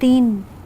3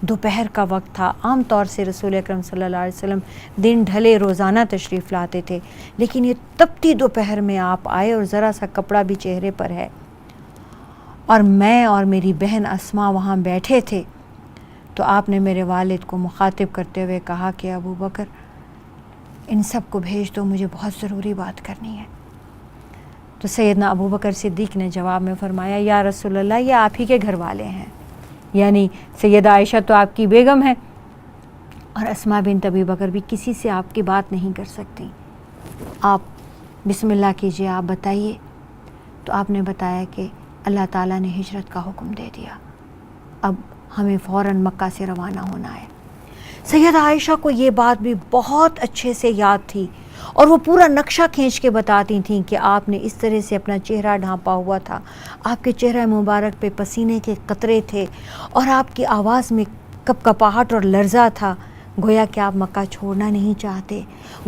دوپہر کا وقت تھا. عام طور سے رسول اکرم صلی اللہ علیہ وسلم دن ڈھلے روزانہ تشریف لاتے تھے، لیکن یہ تپتی دوپہر میں آپ آئے اور ذرا سا کپڑا بھی چہرے پر ہے، اور میں اور میری بہن اسما وہاں بیٹھے تھے. تو آپ نے میرے والد کو مخاطب کرتے ہوئے کہا کہ ابو بکر ان سب کو بھیج دو، مجھے بہت ضروری بات کرنی ہے. تو سیدنا ابو بکر صدیق نے جواب میں فرمایا یا رسول اللہ یہ آپ ہی کے گھر والے ہیں، یعنی سیدہ عائشہ تو آپ کی بیگم ہے اور اسما بنت ابی بکر بھی کسی سے آپ کی بات نہیں کر سکتی. آپ بسم اللہ کیجئے، آپ بتائیے. تو آپ نے بتایا کہ اللہ تعالیٰ نے ہجرت کا حکم دے دیا، اب ہمیں فوراً مکہ سے روانہ ہونا ہے. سیدہ عائشہ کو یہ بات بھی بہت اچھے سے یاد تھی اور وہ پورا نقشہ کھینچ کے بتاتی تھیں کہ آپ نے اس طرح سے اپنا چہرہ ڈھانپا ہوا تھا، آپ کے چہرہ مبارک پہ پسینے کے قطرے تھے اور آپ کی آواز میں کپ کپاہٹ اور لرزہ تھا، گویا کہ آپ مکہ چھوڑنا نہیں چاہتے،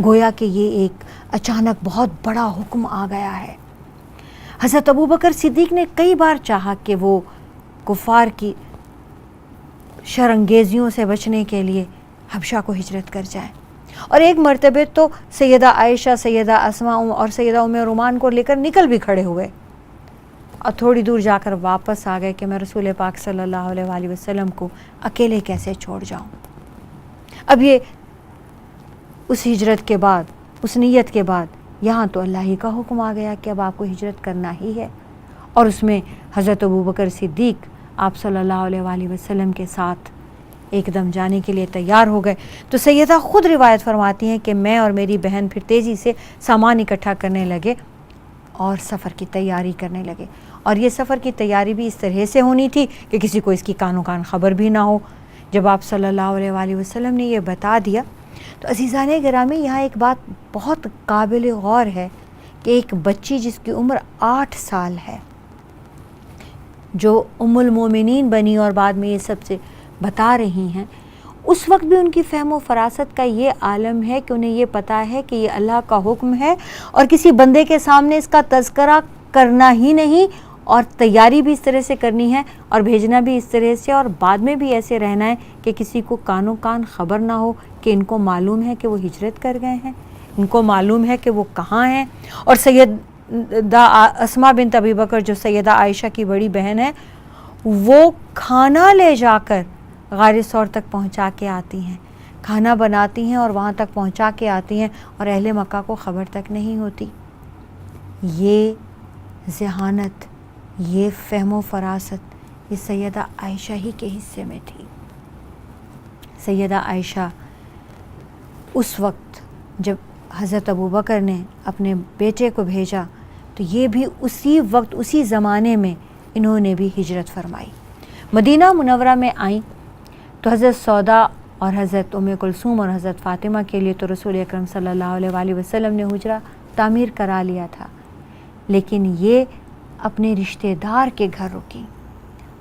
گویا کہ یہ ایک اچانک بہت بڑا حکم آ گیا ہے. حضرت ابو بکر صدیق نے کئی بار چاہا کہ وہ کفار کی شرانگیزیوں سے بچنے کے لیے حبشہ کو ہجرت کر جائیں، اور ایک مرتبہ تو سیدہ عائشہ، سیدہ اسما اور سیدہ ام رومان کو لے کر نکل بھی کھڑے ہوئے اور تھوڑی دور جا کر واپس آ گئے کہ میں رسول پاک صلی اللہ علیہ وآلہ وسلم کو اکیلے کیسے چھوڑ جاؤں. اب یہ اس ہجرت کے بعد، اس نیت کے بعد یہاں تو اللہ ہی کا حکم آ گیا کہ اب آپ کو ہجرت کرنا ہی ہے، اور اس میں حضرت ابو بکر صدیق آپ صلی اللہ علیہ وآلہ وسلم کے ساتھ ایک دم جانے کے لیے تیار ہو گئے. تو سیدہ خود روایت فرماتی ہیں کہ میں اور میری بہن پھر تیزی سے سامان اکٹھا کرنے لگے اور سفر کی تیاری کرنے لگے، اور یہ سفر کی تیاری بھی اس طرح سے ہونی تھی کہ کسی کو اس کی کانوں کان خبر بھی نہ ہو. جب آپ صلی اللہ علیہ وآلہ وسلم نے یہ بتا دیا تو عزیزان گرامی یہاں ایک بات بہت قابل غور ہے کہ ایک بچی جس کی عمر 8 سال ہے، جو ام المومنین بنی اور بعد میں یہ سب سے بتا رہی ہیں، اس وقت بھی ان کی فہم و فراست کا یہ عالم ہے کہ انہیں یہ پتہ ہے کہ یہ اللہ کا حکم ہے اور کسی بندے کے سامنے اس کا تذکرہ کرنا ہی نہیں، اور تیاری بھی اس طرح سے کرنی ہے اور بھیجنا بھی اس طرح سے، اور بعد میں بھی ایسے رہنا ہے کہ کسی کو کانوں کان خبر نہ ہو کہ ان کو معلوم ہے کہ وہ ہجرت کر گئے ہیں، ان کو معلوم ہے کہ وہ کہاں ہیں. اور سیدہ اسما بنت ابی بکر جو سیدہ عائشہ کی بڑی بہن ہے، وہ کھانا لے جا کر غار ثور تک پہنچا کے آتی ہیں، کھانا بناتی ہیں اور وہاں تک پہنچا کے آتی ہیں، اور اہل مکہ کو خبر تک نہیں ہوتی. یہ ذہانت، یہ فہم و فراست یہ سیدہ عائشہ ہی کے حصے میں تھی. سیدہ عائشہ اس وقت جب حضرت ابو بکر نے اپنے بیٹے کو بھیجا تو یہ بھی اسی وقت، اسی زمانے میں انہوں نے بھی ہجرت فرمائی. مدینہ منورہ میں آئیں تو حضرت سودا اور حضرت ام کلثوم اور حضرت فاطمہ کے لیے تو رسول اکرم صلی اللہ علیہ وآلہ وسلم نے حجرہ تعمیر کرا لیا تھا، لیکن یہ اپنے رشتہ دار کے گھر رکیں.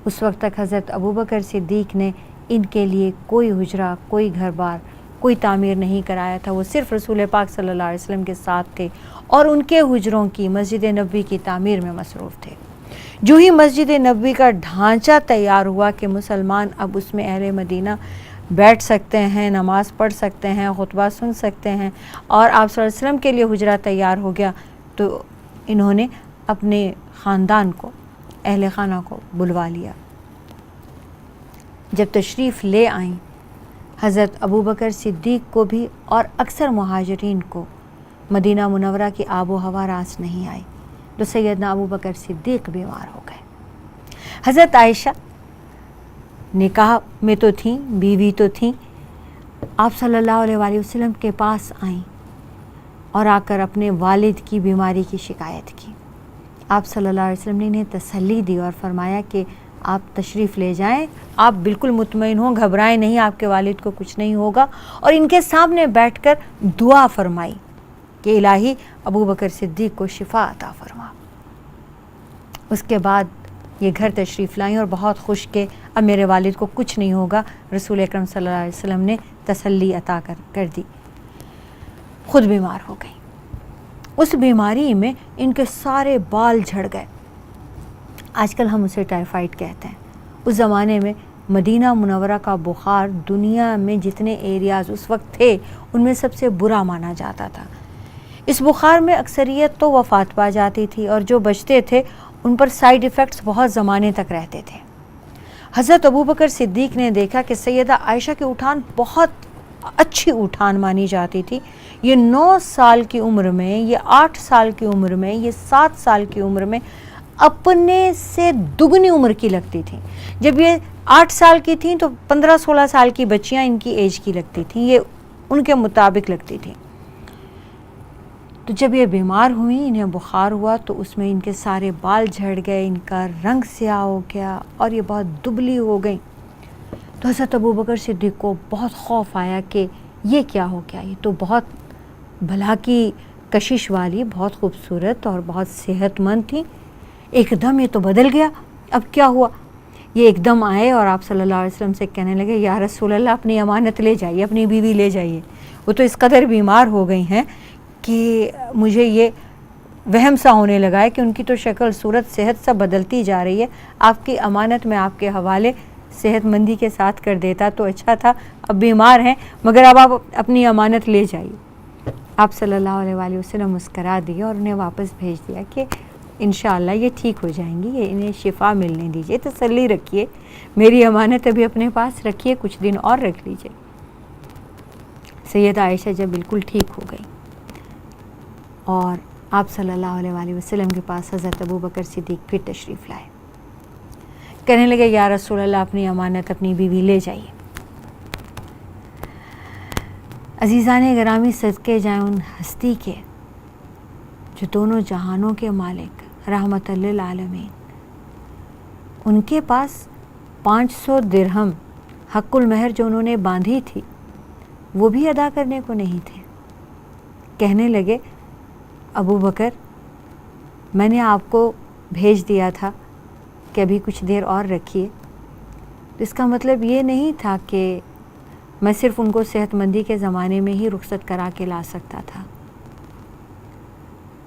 اس وقت تک حضرت ابو بکر صدیق نے ان کے لیے کوئی حجرہ، کوئی گھر بار، کوئی تعمیر نہیں کرایا تھا. وہ صرف رسول پاک صلی اللہ علیہ وسلم کے ساتھ تھے اور ان کے حجروں کی، مسجد نبوی کی تعمیر میں مصروف تھے. جو ہی مسجد نبوی کا ڈھانچہ تیار ہوا کہ مسلمان اب اس میں اہل مدینہ بیٹھ سکتے ہیں، نماز پڑھ سکتے ہیں، خطبہ سن سکتے ہیں، اور آپ صلی اللہ علیہ وسلم کے لیے حجرہ تیار ہو گیا، تو انہوں نے اپنے خاندان کو، اہل خانہ کو بلوا لیا. جب تشریف لے آئیں حضرت ابو بکر صدیق کو بھی اور اکثر مہاجرین کو مدینہ منورہ کی آب و ہوا راس نہیں آئی، تو سیدنا ابو بکر صدیق بیمار ہو گئے. حضرت عائشہ نکاح میں تو تھیں، بیوی تو تھیں، آپ صلی اللہ علیہ وآلہ وسلم کے پاس آئیں اور آ کر اپنے والد کی بیماری کی شکایت کی. آپ صلی اللہ علیہ وسلم نے انہیں تسلی دی اور فرمایا کہ آپ تشریف لے جائیں، آپ بالکل مطمئن ہوں، گھبرائیں نہیں، آپ کے والد کو کچھ نہیں ہوگا. اور ان کے سامنے بیٹھ کر دعا فرمائی کہ الہی ابو بکر صدیق کو شفا عطا فرما. اس کے بعد یہ گھر تشریف لائیں اور بہت خوش کہ اب میرے والد کو کچھ نہیں ہوگا. رسول اکرم صلی اللہ علیہ وسلم نے تسلی عطا کر دی. خود بیمار ہو گئی. اس بیماری میں ان کے سارے بال جھڑ گئے. آج کل ہم اسے ٹائیفائڈ کہتے ہیں. اس زمانے میں مدینہ منورہ کا بخار دنیا میں جتنے ایریاز اس وقت تھے ان میں سب سے برا مانا جاتا تھا۔ اس بخار میں اکثریت تو وفات پا جاتی تھی اور جو بچتے تھے ان پر سائیڈ ایفیکٹس بہت زمانے تک رہتے تھے۔ حضرت ابوبکر صدیق نے دیکھا کہ سیدہ عائشہ کی اٹھان بہت اچھی اٹھان مانی جاتی تھی، یہ 9 سال کی عمر میں، یہ 8 سال کی عمر میں، یہ 7 سال کی عمر میں اپنے سے دگنی عمر کی لگتی تھیں۔ جب یہ 8 سال کی تھیں تو 15-16 سال کی بچیاں ان کی ایج کی لگتی تھیں، یہ ان کے مطابق لگتی تھیں۔ تو جب یہ بیمار ہوئیں، انہیں بخار ہوا تو اس میں ان کے سارے بال جھڑ گئے، ان کا رنگ سیاہ ہو گیا اور یہ بہت دبلی ہو گئیں۔ تو حضرت ابوبکر صدیق کو بہت خوف آیا کہ یہ کیا ہو گیا، یہ تو بہت بھلا کی کشش والی، بہت خوبصورت اور بہت صحت مند تھی، ایک دم یہ تو بدل گیا، اب کیا ہوا؟ یہ ایک دم آئے اور آپ صلی اللہ علیہ وسلم سے کہنے لگے یا رسول اللہ اپنی امانت لے جائیے، اپنی بیوی لے جائیے، وہ تو اس قدر بیمار ہو گئی ہیں کہ مجھے یہ وہم سا ہونے لگا ہے کہ ان کی تو شکل صورت صحت سب بدلتی جا رہی ہے، آپ کی امانت میں آپ کے حوالے صحت مندی کے ساتھ کر دیتا تو اچھا تھا، اب بیمار ہیں مگر اب آپ اپنی امانت لے جائیے۔ آپ صلی اللہ علیہ وآلہ وسلم مسکرا دیے اور انہیں واپس بھیج دیا کہ انشاءاللہ یہ ٹھیک ہو جائیں گی، یہ انہیں شفا ملنے دیجیے، تسلی رکھیے، میری امانت ابھی اپنے پاس رکھیے، کچھ دن اور رکھ لیجیے۔ سیدہ عائشہ جب بالکل ٹھیک ہو گئی اور آپ صلی اللہ علیہ وآلہ وسلم کے پاس حضرت ابوبکر صدیق پھر تشریف لائے، کہنے لگے یا رسول اللہ اپنی امانت اپنی بیوی لے جائیے۔ عزیزان گرامی، صدقے جائیں ان ہستی کے جو دونوں جہانوں کے مالک، رحمت للعالمین، ان کے پاس 500 درہم حق المہر جو انہوں نے باندھی تھی وہ بھی ادا کرنے کو نہیں تھے۔ کہنے لگے ابوبکر میں نے آپ کو بھیج دیا تھا کہ ابھی کچھ دیر اور رکھیے، اس کا مطلب یہ نہیں تھا کہ میں صرف ان کو صحت مندی کے زمانے میں ہی رخصت کرا کے لا سکتا تھا،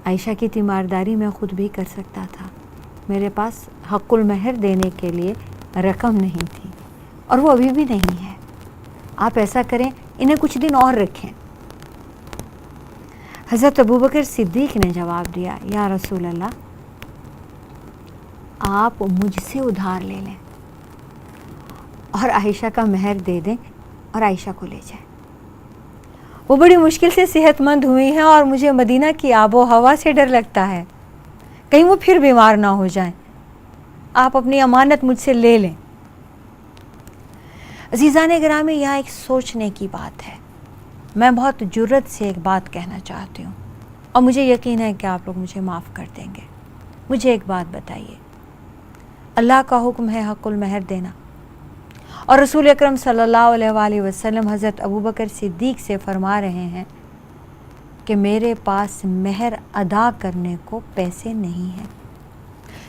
عائشہ کی تیمارداری میں خود بھی کر سکتا تھا، میرے پاس حق المہر دینے کے لیے رقم نہیں تھی اور وہ ابھی بھی نہیں ہے، آپ ایسا کریں انہیں کچھ دن اور رکھیں۔ حضرت ابوبکر صدیق نے جواب دیا یا رسول اللہ آپ مجھ سے ادھار لے لیں اور عائشہ کا مہر دے دیں اور عائشہ کو لے جائیں، وہ بڑی مشکل سے صحت مند ہوئی ہیں اور مجھے مدینہ کی آب و ہوا سے ڈر لگتا ہے، کہیں وہ پھر بیمار نہ ہو جائیں، آپ اپنی امانت مجھ سے لے لیں۔ عزیزان گرامی، یہاں ایک سوچنے کی بات ہے، میں بہت جرت سے ایک بات کہنا چاہتی ہوں اور مجھے یقین ہے کہ آپ لوگ مجھے معاف کر دیں گے۔ مجھے ایک بات بتائیے، اللہ کا حکم ہے حق المہر دینا اور رسول اکرم صلی اللہ علیہ وآلہ وسلم حضرت ابوبکر صدیق سے فرما رہے ہیں کہ میرے پاس مہر ادا کرنے کو پیسے نہیں ہیں۔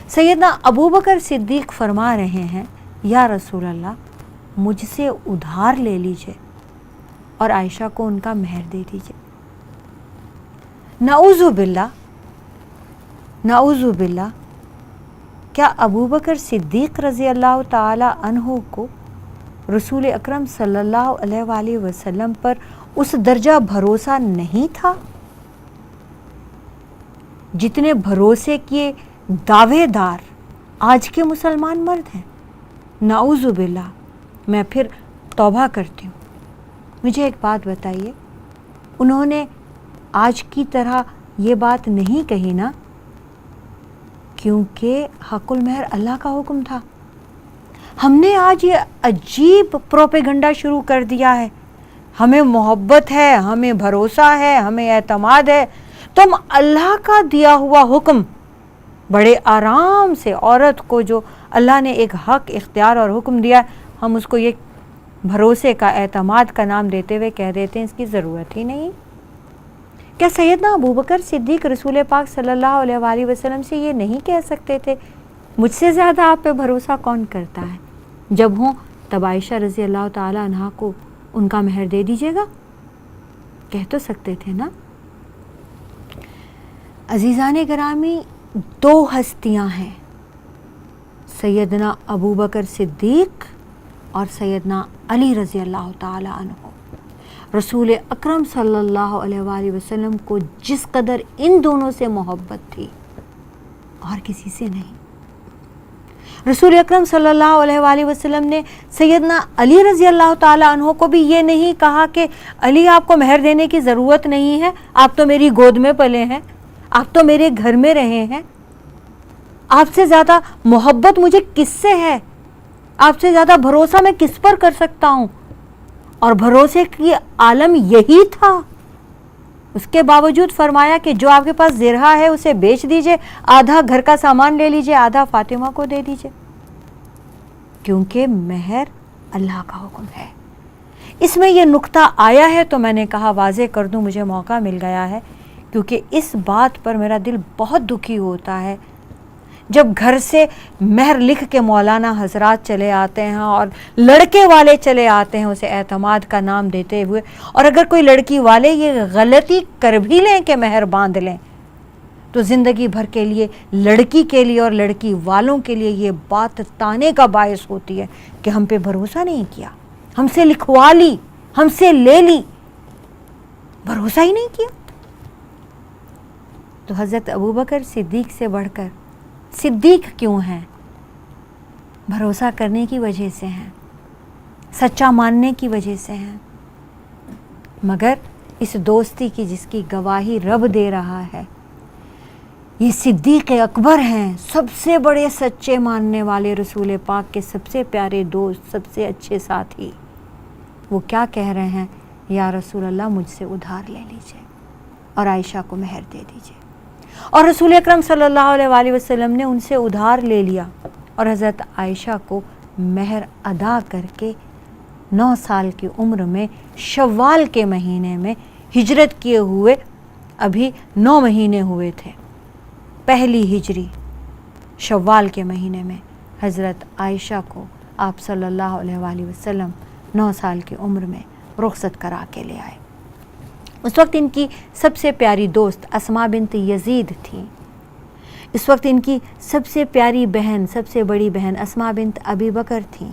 سیدنا ابوبکر صدیق فرما رہے ہیں یا رسول اللہ مجھ سے ادھار لے لیجئے اور عائشہ کو ان کا مہر دے دیجئے۔ نعوذ باللہ، نعوذ باللہ، کیا ابوبکر صدیق رضی اللہ تعالی عنہ کو رسول اکرم صلی اللہ علیہ وآلہ وسلم پر اس درجہ بھروسہ نہیں تھا جتنے بھروسے کے دعوے دار آج کے مسلمان مرد ہیں؟ نعوذ باللہ، میں پھر توبہ کرتی ہوں۔ مجھے ایک بات بتائیے، انہوں نے آج کی طرح یہ بات نہیں کہی نا کیونکہ حق المہر اللہ کا حکم تھا؟ ہم نے آج یہ عجیب پروپیگنڈا شروع کر دیا ہے، ہمیں محبت ہے، ہمیں بھروسہ ہے، ہمیں اعتماد ہے، تو ہم اللہ کا دیا ہوا حکم بڑے آرام سے عورت کو جو اللہ نے ایک حق اختیار اور حکم دیا ہم اس کو یہ بھروسے کا، اعتماد کا نام دیتے ہوئے کہہ دیتے ہیں اس کی ضرورت ہی نہیں۔ کیا سیدنا ابوبکر صدیق رسول پاک صلی اللہ علیہ وآلہ وسلم سے یہ نہیں کہہ سکتے تھے مجھ سے زیادہ آپ پہ بھروسہ کون کرتا ہے؟ جب ہوں تب عائشہ رضی اللہ تعالی عنہا کو ان کا مہر دے دیجیے گا، کہہ تو سکتے تھے نا۔ عزیزان گرامی، 2 ہستیاں ہیں، سیدنا ابوبکر صدیق اور سیدنا علی رضی اللہ تعالی عنہ، رسول اکرم صلی اللہ علیہ وآلہ وسلم کو جس قدر ان دونوں سے محبت تھی اور کسی سے نہیں۔ رسول اکرم صلی اللہ علیہ وآلہ وسلم نے سیدنا علی رضی اللہ تعالی عنہ کو بھی یہ نہیں کہا کہ علی آپ کو مہر دینے کی ضرورت نہیں ہے، آپ تو میری گود میں پلے ہیں، آپ تو میرے گھر میں رہے ہیں، آپ سے زیادہ محبت مجھے کس سے ہے، آپ سے زیادہ بھروسہ میں کس پر کر سکتا ہوں، اور بھروسے کی عالم یہی تھا۔ اس کے باوجود فرمایا کہ جو آپ کے پاس زرہ ہے اسے بیچ دیجئے، آدھا گھر کا سامان لے لیجئے، آدھا فاطمہ کو دے دیجئے، کیونکہ مہر اللہ کا حکم ہے۔ اس میں یہ نقطہ آیا ہے تو میں نے کہا واضح کر دوں، مجھے موقع مل گیا ہے، کیونکہ اس بات پر میرا دل بہت دکھی ہوتا ہے جب گھر سے مہر لکھ کے مولانا حضرات چلے آتے ہیں اور لڑکے والے چلے آتے ہیں اسے اعتماد کا نام دیتے ہوئے، اور اگر کوئی لڑکی والے یہ غلطی کر بھی لیں کہ مہر باندھ لیں تو زندگی بھر کے لیے لڑکی کے لیے اور لڑکی والوں کے لیے یہ بات تانے کا باعث ہوتی ہے کہ ہم پہ بھروسہ نہیں کیا، ہم سے لکھوا لی، ہم سے لے لی، بھروسہ ہی نہیں کیا۔ تو حضرت ابوبکر صدیق سے بڑھ کر صدیق کیوں ہیں؟ بھروسہ کرنے کی وجہ سے ہیں، سچا ماننے کی وجہ سے ہیں، مگر اس دوستی کی جس کی گواہی رب دے رہا ہے، یہ صدیق اکبر ہیں، سب سے بڑے سچے ماننے والے، رسول پاک کے سب سے پیارے دوست، سب سے اچھے ساتھی۔ وہ کیا کہہ رہے ہیں؟ یا رسول اللہ مجھ سے ادھار لے لیجئے اور عائشہ کو مہر دے دیجئے۔ اور رسول اکرم صلی اللہ علیہ وآلہ وسلم نے ان سے ادھار لے لیا اور حضرت عائشہ کو مہر ادا کر کے 9 سال کی عمر میں شوال کے مہینے میں ہجرت کیے ہوئے ابھی 9 مہینے ہوئے تھے، پہلی ہجری شوال کے مہینے میں حضرت عائشہ کو آپ صلی اللہ علیہ وآلہ وسلم 9 سال کی عمر میں رخصت کرا کے لے آئے۔ اس وقت ان کی سب سے پیاری دوست اسماء بنت یزید تھیں، اس وقت ان کی سب سے پیاری بہن، سب سے بڑی بہن اسماء بنت ابی بکر تھیں۔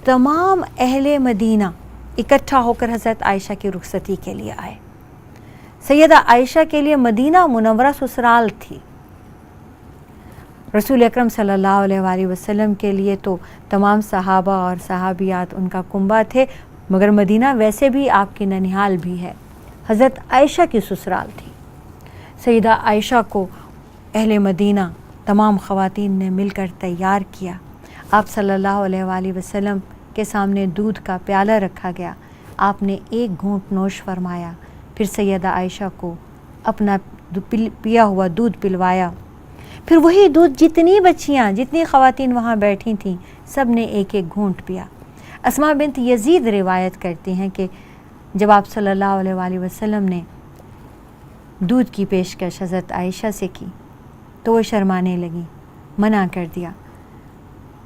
تمام اہل مدینہ اکٹھا ہو کر حضرت عائشہ کی رخصتی کے لیے آئے۔ سیدہ عائشہ کے لیے مدینہ منورہ سسرال تھی، رسول اکرم صلی اللہ علیہ وآلہ وسلم کے لیے تو تمام صحابہ اور صحابیات ان کا کنبہ تھے، مگر مدینہ ویسے بھی آپ کی ننیال بھی ہے، حضرت عائشہ کی سسرال تھی۔ سیدہ عائشہ کو اہل مدینہ تمام خواتین نے مل کر تیار کیا، آپ صلی اللہ علیہ وآلہ وسلم کے سامنے دودھ کا پیالہ رکھا گیا، آپ نے ایک گھونٹ نوش فرمایا، پھر سیدہ عائشہ کو اپنا پیا ہوا دودھ پلوایا، پھر وہی دودھ جتنی بچیاں، جتنی خواتین وہاں بیٹھی تھیں سب نے ایک ایک گھونٹ پیا۔ اسماء بنت یزید روایت کرتی ہیں کہ جب آپ صلی اللہ علیہ وآلہ وسلم نے دودھ کی پیشکش حضرت عائشہ سے کی تو وہ شرمانے لگیں، منع کر دیا،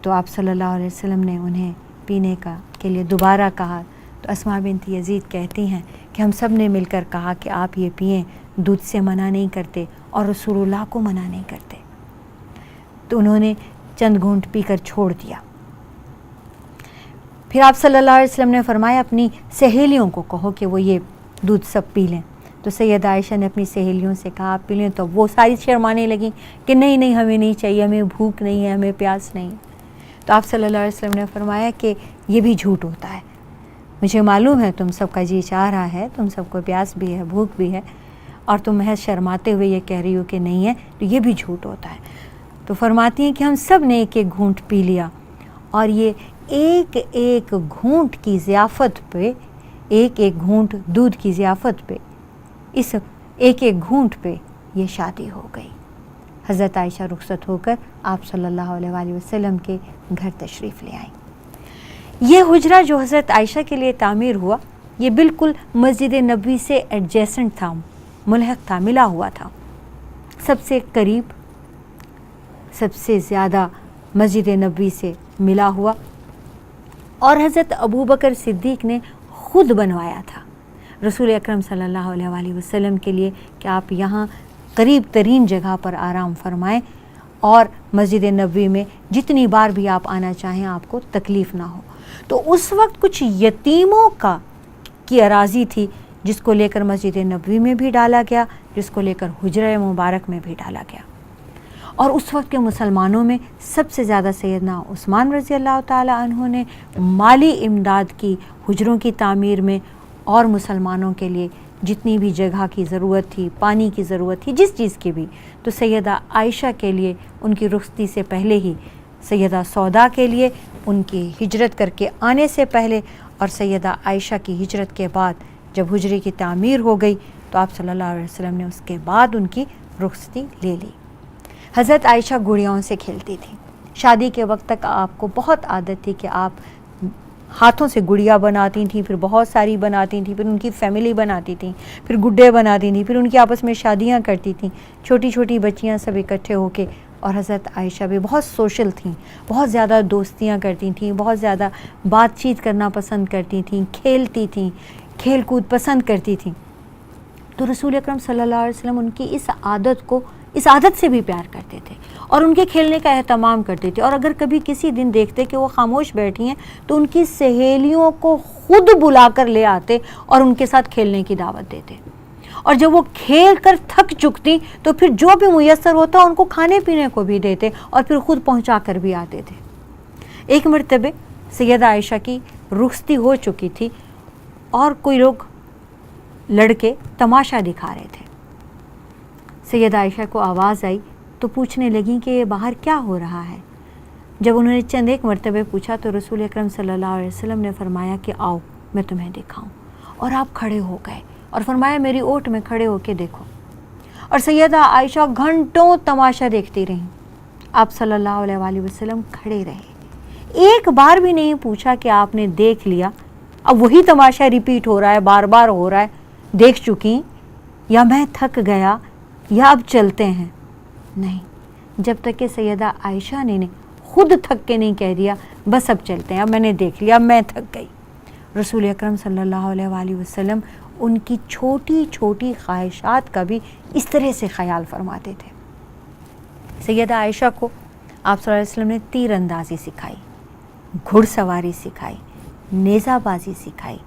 تو آپ صلی اللہ علیہ وسلم نے انہیں پینے کے لیے دوبارہ کہا، تو اسماء بنت یزید کہتی ہیں کہ ہم سب نے مل کر کہا کہ آپ یہ پئیں، دودھ سے منع نہیں کرتے اور رسول اللہ کو منع نہیں کرتے، تو انہوں نے چند گھونٹ پی کر چھوڑ دیا۔ پھر آپ صلی اللہ علیہ وسلم نے فرمایا اپنی سہیلیوں کو کہو کہ وہ یہ دودھ سب پی لیں، تو سیدہ عائشہ نے اپنی سہیلیوں سے کہا آپ پی لیں، تو وہ ساری شرمانے لگیں کہ نہیں نہیں ہمیں نہیں چاہیے، ہمیں بھوک نہیں ہے، ہمیں پیاس نہیں ہے۔ تو آپ صلی اللہ علیہ وسلم نے فرمایا کہ یہ بھی جھوٹ ہوتا ہے، مجھے معلوم ہے تم سب کا جی چاہ رہا ہے، تم سب کو پیاس بھی ہے، بھوک بھی ہے، اور تم محض شرماتے ہوئے یہ کہہ رہی ہو کہ نہیں ہے، تو یہ بھی جھوٹ ہوتا ہے۔ تو فرماتی ہیں کہ ہم سب نے ایک ایک گھونٹ پی لیا، اور یہ ایک ایک گھونٹ کی ضیافت پہ، ایک ایک گھونٹ دودھ کی ضیافت پہ، اس ایک ایک گھونٹ پہ یہ شادی ہو گئی۔ حضرت عائشہ رخصت ہو کر آپ صلی اللہ علیہ وآلہ وسلم کے گھر تشریف لے آئیں۔ یہ حجرہ جو حضرت عائشہ کے لیے تعمیر ہوا، یہ بالکل مسجد نبوی سے ایڈجیسنٹ تھا، ملحق تھا، ملا ہوا تھا، سب سے قریب، سب سے زیادہ مسجد نبوی سے ملا ہوا، اور حضرت ابوبکر صدیق نے خود بنوایا تھا رسول اکرم صلی اللہ علیہ وآلہ وسلم کے لیے کہ آپ یہاں قریب ترین جگہ پر آرام فرمائیں، اور مسجد نبوی میں جتنی بار بھی آپ آنا چاہیں آپ کو تکلیف نہ ہو۔ تو اس وقت کچھ یتیموں کی اراضی تھی جس کو لے کر مسجد نبوی میں بھی ڈالا گیا، جس کو لے کر حجرہ مبارک میں بھی ڈالا گیا. اور اس وقت کے مسلمانوں میں سب سے زیادہ سیدنا عثمان رضی اللہ تعالی عنہ نے مالی امداد کی حجروں کی تعمیر میں، اور مسلمانوں کے لیے جتنی بھی جگہ کی ضرورت تھی، پانی کی ضرورت تھی، جس چیز کی بھی. تو سیدہ عائشہ کے لیے ان کی رخصتی سے پہلے ہی، سیدہ سودا کے لیے ان کی ہجرت کر کے آنے سے پہلے، اور سیدہ عائشہ کی ہجرت کے بعد جب حجرے کی تعمیر ہو گئی تو آپ صلی اللہ علیہ وسلم نے اس کے بعد ان کی رخصتی لے لی. حضرت عائشہ گڑیاؤں سے کھیلتی تھی. شادی کے وقت تک آپ کو بہت عادت تھی کہ آپ ہاتھوں سے گڑیا بناتی تھیں، پھر بہت ساری بناتی تھیں، پھر ان کی فیملی بناتی تھیں، پھر گڈے بناتی تھیں، پھر ان کی آپس میں شادیاں کرتی تھیں، چھوٹی چھوٹی بچیاں سب اکٹھے ہو کے. اور حضرت عائشہ بھی بہت سوشل تھیں، بہت زیادہ دوستیاں کرتی تھیں، بہت زیادہ بات چیت کرنا پسند کرتی تھیں، کھیلتی تھیں، کھیل کود پسند کرتی تھیں. تو رسول اکرم صلی اللہ علیہ وسلم ان کی اس عادت سے بھی پیار کرتے تھے اور ان کے کھیلنے کا اہتمام کرتے تھے. اور اگر کبھی کسی دن دیکھتے کہ وہ خاموش بیٹھی ہیں تو ان کی سہیلیوں کو خود بلا کر لے آتے اور ان کے ساتھ کھیلنے کی دعوت دیتے. اور جب وہ کھیل کر تھک چکتی تو پھر جو بھی میسر ہوتا ان کو کھانے پینے کو بھی دیتے اور پھر خود پہنچا کر بھی آتے تھے. ایک مرتبہ سیدہ عائشہ کی رخصتی ہو چکی تھی اور کوئی لوگ لڑکے تماشا دکھا رہے تھے. سیدہ عائشہ کو آواز آئی تو پوچھنے لگیں کہ یہ باہر کیا ہو رہا ہے. جب انہوں نے چند ایک مرتبہ پوچھا تو رسول اکرم صلی اللہ علیہ وسلم نے فرمایا کہ آؤ میں تمہیں دکھاؤں. اور آپ کھڑے ہو گئے اور فرمایا میری اوٹ میں کھڑے ہو کے دیکھو. اور سیدہ عائشہ گھنٹوں تماشا دیکھتی رہیں. آپ صلی اللہ علیہ وآلہ وسلم کھڑے رہے. ایک بار بھی نہیں پوچھا کہ آپ نے دیکھ لیا، اب وہی تماشا ریپیٹ ہو رہا ہے، بار بار ہو رہا ہے، دیکھ چکی، یا میں تھک گیا، یا اب چلتے ہیں. نہیں، جب تک کہ سیدہ عائشہ نے خود تھک کے نہیں کہہ دیا بس اب چلتے ہیں، اب میں نے دیکھ لیا، اب میں تھک گئی. رسول اکرم صلی اللہ علیہ وآلہ وسلم ان کی چھوٹی چھوٹی خواہشات کا بھی اس طرح سے خیال فرماتے تھے. سیدہ عائشہ کو آپ صلی اللہ علیہ وسلم نے تیر اندازی سکھائی، گھڑ سواری سکھائی، نیزہ بازی سکھائی.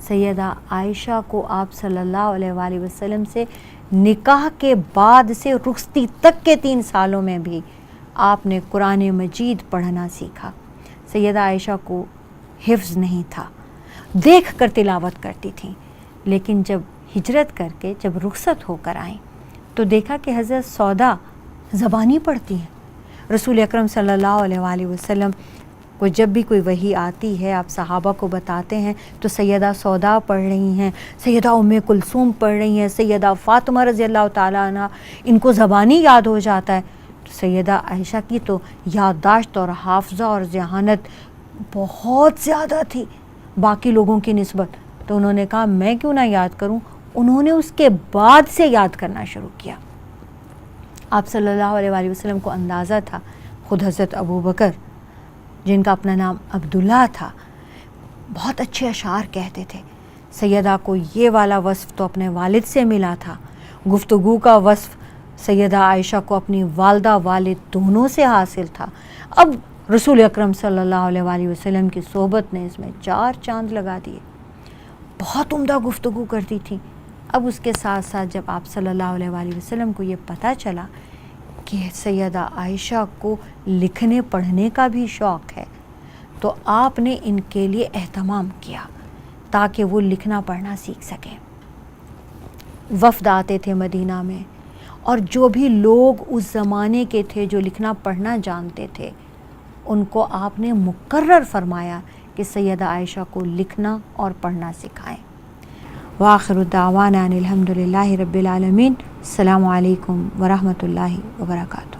سیدہ عائشہ کو آپ صلی اللہ علیہ وآلہ وسلم سے نکاح کے بعد سے رخصتی تک کے 3 سالوں میں بھی آپ نے قرآن مجید پڑھنا سیکھا. سیدہ عائشہ کو حفظ نہیں تھا، دیکھ کر تلاوت کرتی تھیں، لیکن جب ہجرت کر کے جب رخصت ہو کر آئیں تو دیکھا کہ حضرت سودا زبانی پڑھتی ہیں. رسول اکرم صلی اللہ علیہ وآلہ وسلم کو جب بھی کوئی وحی آتی ہے آپ صحابہ کو بتاتے ہیں تو سیدہ سودا پڑھ رہی ہیں، سیدہ ام کلثوم پڑھ رہی ہیں، سیدہ فاطمہ رضی اللہ تعالیٰ عنہ، ان کو زبانی یاد ہو جاتا ہے. تو سیدہ عائشہ کی تو یادداشت اور حافظہ اور ذہانت بہت زیادہ تھی باقی لوگوں کی نسبت. تو انہوں نے کہا میں کیوں نہ یاد کروں. انہوں نے اس کے بعد سے یاد کرنا شروع کیا. آپ صلی اللہ علیہ وآلہ وسلم کو اندازہ تھا، خود حضرت ابو بکر جن کا اپنا نام عبداللہ تھا بہت اچھے اشعار کہتے تھے. سیدہ کو یہ والا وصف تو اپنے والد سے ملا تھا، گفتگو کا وصف سیدہ عائشہ کو اپنی والدہ والد دونوں سے حاصل تھا. اب رسول اکرم صلی اللہ علیہ وآلہ وسلم کی صحبت نے اس میں 4 چاند لگا دیے. بہت عمدہ گفتگو کرتی تھی. اب اس کے ساتھ ساتھ جب آپ صلی اللہ علیہ وآلہ وسلم کو یہ پتہ چلا کہ سیدہ عائشہ کو لکھنے پڑھنے کا بھی شوق ہے تو آپ نے ان کے لیے اہتمام کیا تاکہ وہ لکھنا پڑھنا سیکھ سکیں. وفد آتے تھے مدینہ میں اور جو بھی لوگ اس زمانے کے تھے جو لکھنا پڑھنا جانتے تھے ان کو آپ نے مقرر فرمایا کہ سیدہ عائشہ کو لکھنا اور پڑھنا سکھائیں. وآخر دعوانا ان الحمد للہ رب العالمین. السلام علیکم ورحمۃ اللہ وبرکاتہ.